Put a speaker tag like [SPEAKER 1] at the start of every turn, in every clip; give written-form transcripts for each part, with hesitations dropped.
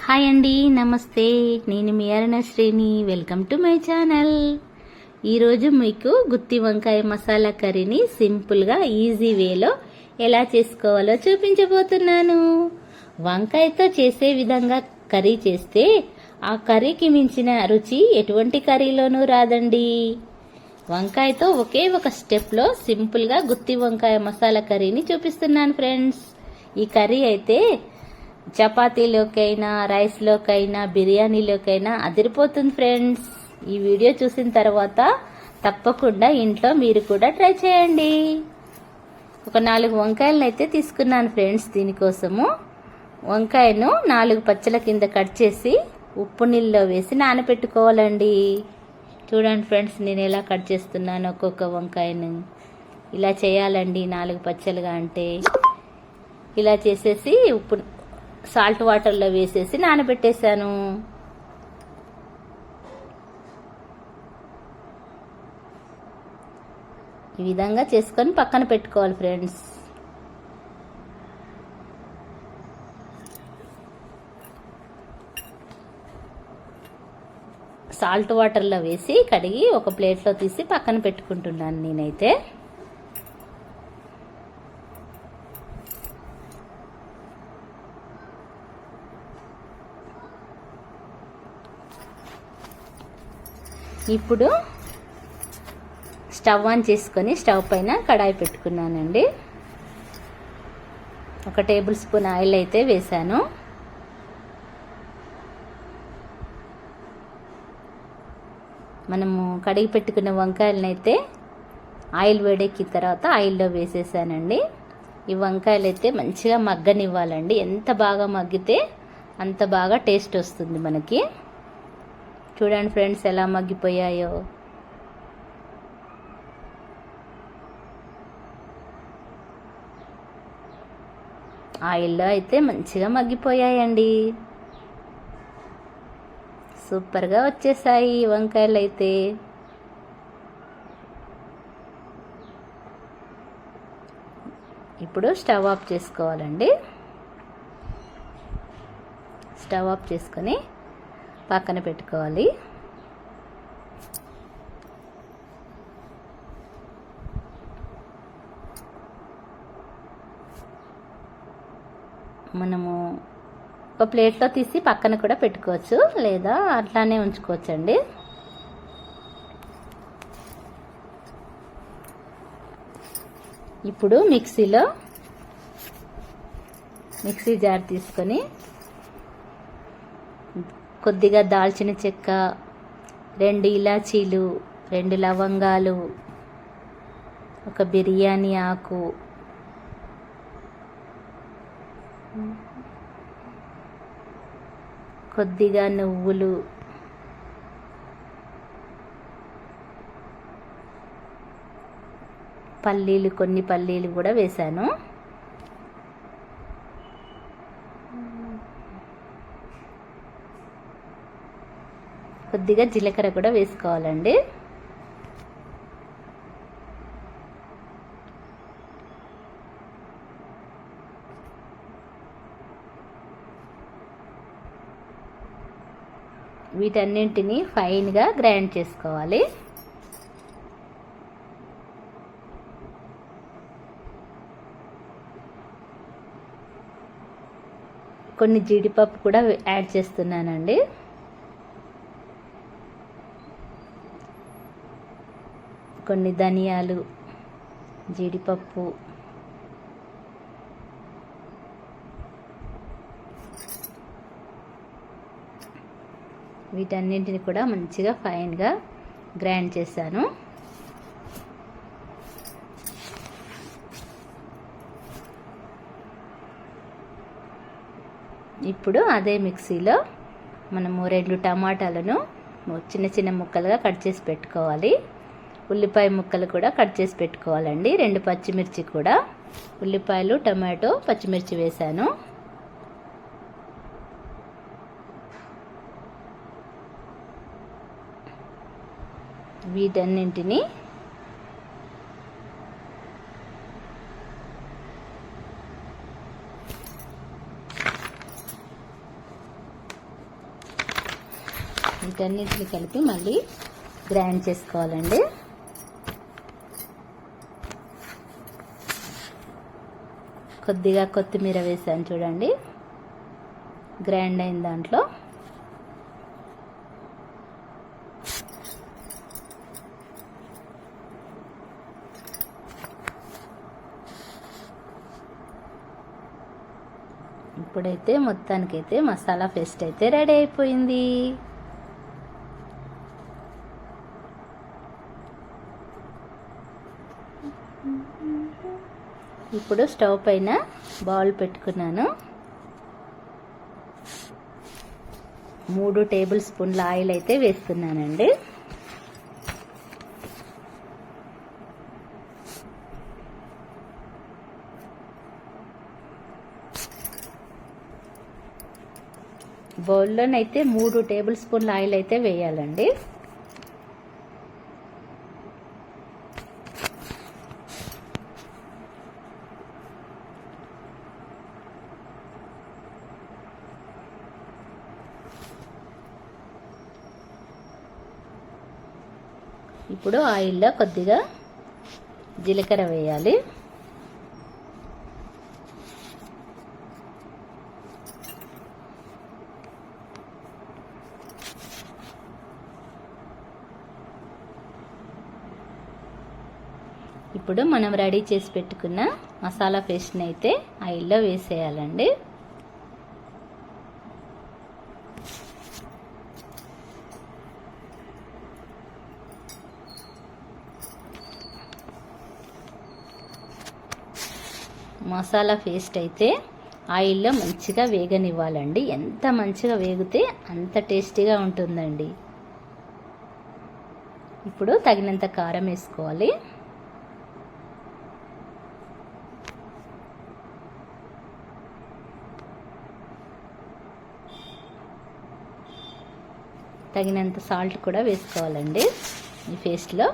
[SPEAKER 1] Hi అండి, నమస్తే. నేను మీ అరుణశ్రీని. Welcome to my channel. ఈరోజు మీకు గుత్తి వంకాయ మసాలా కర్రీని సింపుల్గా ఈజీ వేలో ఎలా చేసుకోవాలో చూపించబోతున్నాను. వంకాయతో చేసే విధంగా కర్రీ చేస్తే ఆ కర్రీకి మించిన రుచి ఎటువంటి కర్రీలోనూ రాదండి. వంకాయతో ఒకే ఒక స్టెప్లో సింపుల్గా గుత్తి వంకాయ మసాలా కర్రీని చూపిస్తున్నాను ఫ్రెండ్స్. ఈ కర్రీ అయితే చపాతీలోకైనా, రైస్లోకైనా, బిర్యానీలోకైనా అదిరిపోతుంది ఫ్రెండ్స్. ఈ వీడియో చూసిన తర్వాత తప్పకుండా ఇంట్లో మీరు కూడా ట్రై చేయండి. ఒక 4 వంకాయలను అయితే తీసుకున్నాను ఫ్రెండ్స్. దీనికోసము వంకాయను 4 పచ్చల కింద కట్ చేసి ఉప్పు నీళ్ళలో వేసి నానబెట్టుకోవాలండి. చూడండి ఫ్రెండ్స్, నేను ఎలా కట్ చేస్తున్నాను. ఒక్కొక్క వంకాయను ఇలా చేయాలండి. 4 పచ్చలుగా అంటే ఇలా చేసేసి సాల్ట్ వాటర్లో వేసేసి నానబెట్టేశాను. ఈ విధంగా చేసుకొని పక్కన పెట్టుకోవాలి ఫ్రెండ్స్. సాల్ట్ వాటర్లో వేసి కడిగి ఒక ప్లేట్లో తీసి పక్కన పెట్టుకుంటున్నాను నేనైతే. ఇప్పుడు స్టవ్ ఆన్ చేసుకొని స్టవ్ పైన కడాయి పెట్టుకున్నానండి. 1 టేబుల్ స్పూన్ ఆయిల్ అయితే వేసాను. మనము కడిగి పెట్టుకున్న వంకాయలను అయితే ఆయిల్ వేడెక్కిన తర్వాత ఆయిల్లో వేసేసానండి. ఈ వంకాయలు అయితే మంచిగా మగ్గనివ్వాలండి. ఎంత బాగా మగ్గితే అంత బాగా టేస్ట్ వస్తుంది మనకి. చూడండి ఫ్రెండ్స్, ఎలా మగ్గిపోయాయో. ఆయిల్లో అయితే మంచిగా మగ్గిపోయాయండి. సూపర్గా వచ్చేసాయి ఈ వంకాయలు అయితే. ఇప్పుడు స్టవ్ ఆఫ్ చేసుకోవాలండి. స్టవ్ ఆఫ్ చేసుకొని పక్కన పెట్టుకోవాలి. మనము ఒక ప్లేట్లో తీసి పక్కన కూడా పెట్టుకోవచ్చు, లేదా అట్లానే ఉంచుకోవచ్చండి. ఇప్పుడు మిక్సీ జార్ తీసుకొని కొద్దిగా దాల్చిన చెక్క, 2 ఇలాచీలు, 2 లవంగాలు, ఒక బిర్యానీ ఆకు, కొద్దిగా నువ్వులు, కొన్ని పల్లీలు కూడా వేశాను. కొద్దిగా జీలకర్ర కూడా వేసుకోవాలండి. వీటన్నింటినీ ఫైన్గా గ్రైండ్ చేసుకోవాలి. కొన్ని జీడిపప్పు కూడా యాడ్ చేస్తున్నానండి. కొన్ని ధనియాలు, జీడిపప్పు, వీటన్నింటిని కూడా మంచిగా ఫైన్గా గ్రైండ్ చేశాను. ఇప్పుడు అదే మిక్సీలో మనము 2 టమాటాలను చిన్న చిన్న ముక్కలుగా కట్ చేసి పెట్టుకోవాలి. ఉల్లిపాయ ముక్కలు కూడా కట్ చేసి పెట్టుకోవాలండి. 2 పచ్చిమిర్చి కూడా, ఉల్లిపాయలు, టమాటో, పచ్చిమిర్చి వేశాను. వీటన్నింటినీ వీటన్నిటిని కలిపి మళ్ళీ గ్రైండ్ చేసుకోవాలండి. కొద్దిగా కొత్తిమీర వేసాను చూడండి, గ్రైండ్ అయిన దాంట్లో. ఇప్పుడైతే మొత్తానికైతే మసాలా పేస్ట్ అయితే రెడీ అయిపోయింది. ఇప్పుడు స్టవ్ పైన బౌల్ పెట్టుకున్నాను. 3 టేబుల్ స్పూన్ల ఆయిల్ అయితే వేస్తున్నానండి. బౌల్లోనైతే 3 టేబుల్ స్పూన్ల ఆయిల్ అయితే వేయాలండి. ఇప్పుడు ఆయిల్లో కొద్దిగా జీలకర్ర వేయాలి. ఇప్పుడు మనం రెడీ చేసి పెట్టుకున్న మసాలా పేస్ట్ని అయితే ఆయిల్లో వేసేయాలండి. మసాలా పేస్ట్ అయితే ఆయిల్లో మంచిగా వేగనివ్వాలండి. ఎంత మంచిగా వేగితే అంత టేస్టీగా ఉంటుందండి. ఇప్పుడు తగినంత కారం వేసుకోవాలి. తగినంత సాల్ట్ కూడా వేసుకోవాలండి ఈ పేస్ట్లో.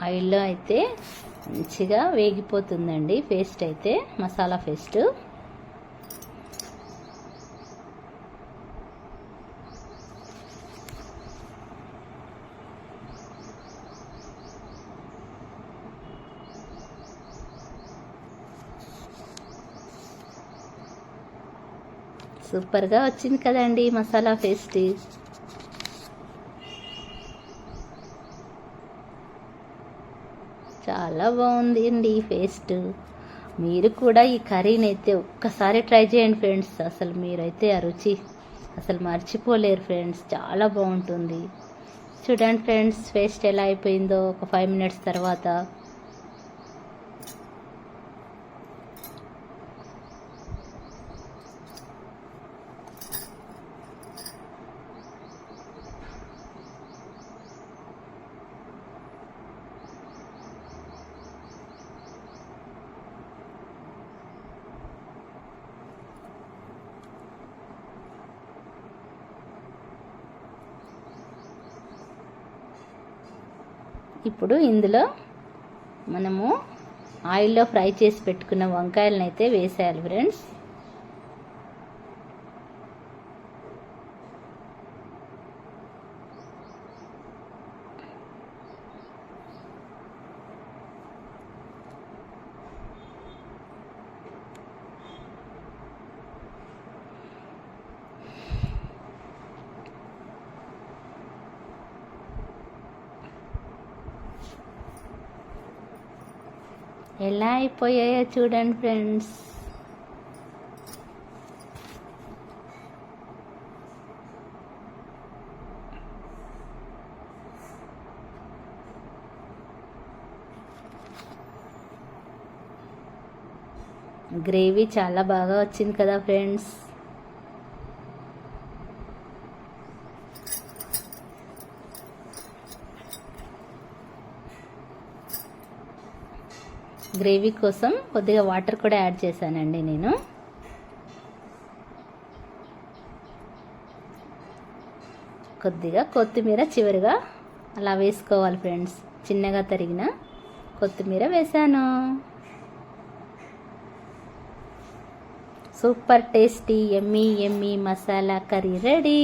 [SPEAKER 1] ఆయిల్లో అయితే మంచిగా వేగిపోతుందండి పేస్ట్ అయితే, మసాలా పేస్ట్. సూపర్గా వచ్చింది కదండి మసాలా పేస్ట్. చాలా బాగుంది అండి ఈ పేస్ట్. మీరు కూడా ఈ కర్రీని అయితే ఒక్కసారి ట్రై చేయండి ఫ్రెండ్స్. అసలు మీరైతే ఆ రుచి అసలు మర్చిపోలేరు ఫ్రెండ్స్, చాలా బాగుంటుంది. చూడండి ఫ్రెండ్స్, పేస్ట్ ఎలా అయిపోయిందో ఒక 5 మినిట్స్ తర్వాత. ఇప్పుడు ఇందులో మనము ఆయిల్లో ఫ్రై చేసి పెట్టుకున్న వంకాయలను అయితే వేసేయాలి ఫ్రెండ్స్. ఎలా అయిపోయాయో చూడండి ఫ్రెండ్స్. గ్రేవీ చాలా బాగా వచ్చింది కదా ఫ్రెండ్స్. గ్రేవీ కోసం కొద్దిగా వాటర్ కూడా యాడ్ చేశానండి నేను. కొద్దిగా కొత్తిమీర చివరిగా అలా వేసుకోవాలి ఫ్రెండ్స్. చిన్నగా తరిగిన కొత్తిమీర వేశాను. Super tasty Emmy Emmy masala curry ready.